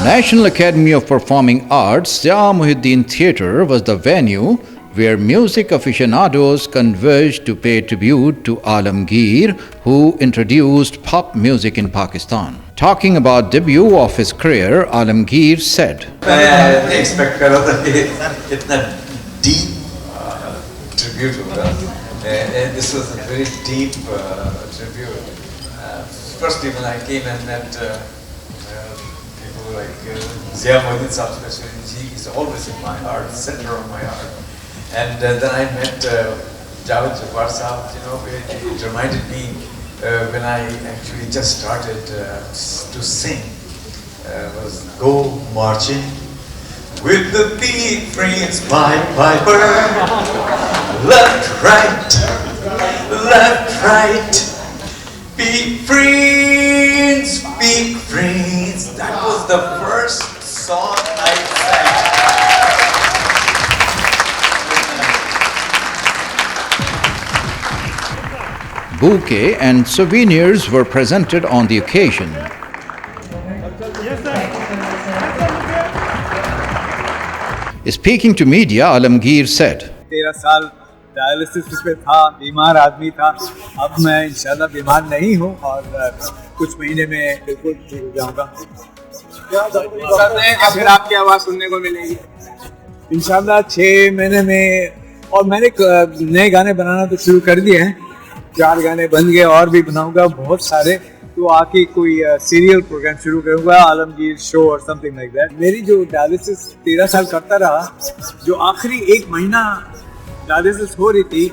National Academy of Performing Arts, Zia Mohyuddin Theater was the venue where music aficionados converged to pay tribute to Alamgir, who introduced pop music in Pakistan. Talking about debut of his career, Alamgir said, मैं expect कर रहा था कि इतना deep tribute होगा. This was a very deep tribute. Firstly, when I came and met people like Zia Mohyuddin Theater, he is always in my heart, center of my heart. And then I met Javed Jafar Sahab, it reminded me when I actually just started to sing, was Go Marching with the beat, friends, my piper, left, right, be friends, be friends. That was the first song I sang. bouquet and souvenirs were presented on the occasion. Speaking to media, Alamgir said, 13 साल dialysis पे था, बीमार आदमी था. अब मैं इंशाल्लाह बीमार नहीं हूँ और कुछ महीने में बिल्कुल ठीक हो जाऊँगा. फिर आपकी आवाज़ सुनने को मिलेगी इंशाल्लाह 6 महीने में. और मैंने नए गाने बनाना तो शुरू कर दिए हैं. 4 गाने बन गए और भी बनाऊंगा बहुत सारे. तो आके कोई सीरियल प्रोग्राम शुरू करूंगा, आलमगीर शो और समथिंग लाइक दैट. मेरी जो डायलिसिस 13 साल करता रहा, जो आखिरी 1 महीना डायलिसिस हो रही थी,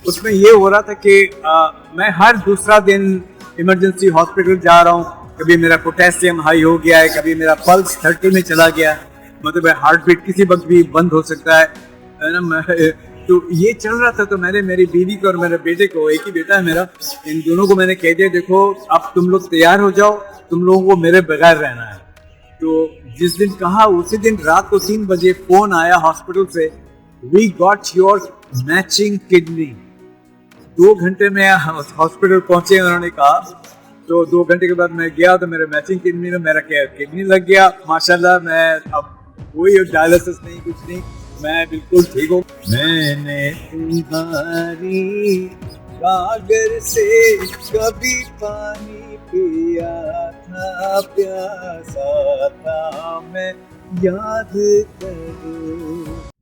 उसमें ये हो रहा था कि मैं हर दूसरा दिन इमरजेंसी हॉस्पिटल जा रहा हूँ. कभी मेरा पोटेशियम हाई हो गया है, कभी मेरा पल्स 30 में चला गया, मतलब हार्ट बीट किसी वक्त भी बंद हो सकता है ना. तो ये चल रहा था. तो मैंने मेरी बीवी को और मेरे बेटे को, एक ही बेटा है मेरा, इन दोनों को मैंने कह दिया, देखो अब तुम लोग तैयार हो जाओ, तुम लोगों को मेरे बगैर रहना है. तो जिस दिन कहा, उसी दिन रात को 3 बजे फोन आया हॉस्पिटल से, we got your matching kidney. 2 घंटे में हॉस्पिटल पहुंचे उन्होंने कहा. तो 2 घंटे के बाद मैं गया तो मेरे मैचिंग किडनी में मेरा किडनी लग गया. माशाल्लाह, मैं अब कोई डायलिसिस नहीं, कुछ नहीं, मैं बिल्कुल ठीक हूँ. मैंने तुम्हारी गागर से कभी पानी पिया था, प्यासा था मैं, याद करूँ.